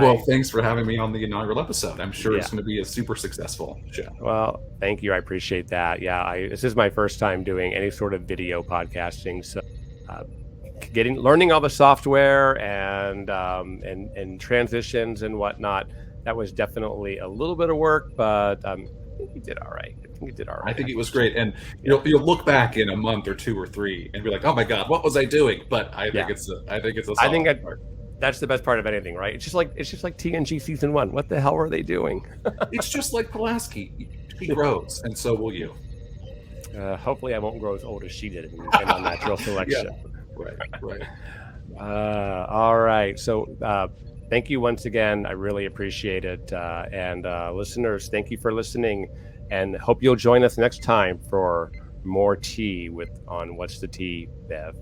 Well, thanks for having me on the inaugural episode. I'm sure it's going to be a super successful show. Well, thank you. I appreciate that. Yeah, this is my first time doing any sort of video podcasting, so learning all the software and transitions and whatnot. That was definitely a little bit of work, but I think you did all right. I think it was great, and you'll look back in a month or 2 or 3 and be like, "Oh my God, what was I doing?" But I think it's a solid part. That's the best part of anything, right? It's just like TNG season 1. What the hell were they doing? It's just like Pulaski. He grows, and so will you. Hopefully, I won't grow as old as she did in Unnatural Selection. Right. All right. So, thank you once again. I really appreciate it. And listeners, thank you for listening. And hope you'll join us next time for more tea on What's the Tea, Bev.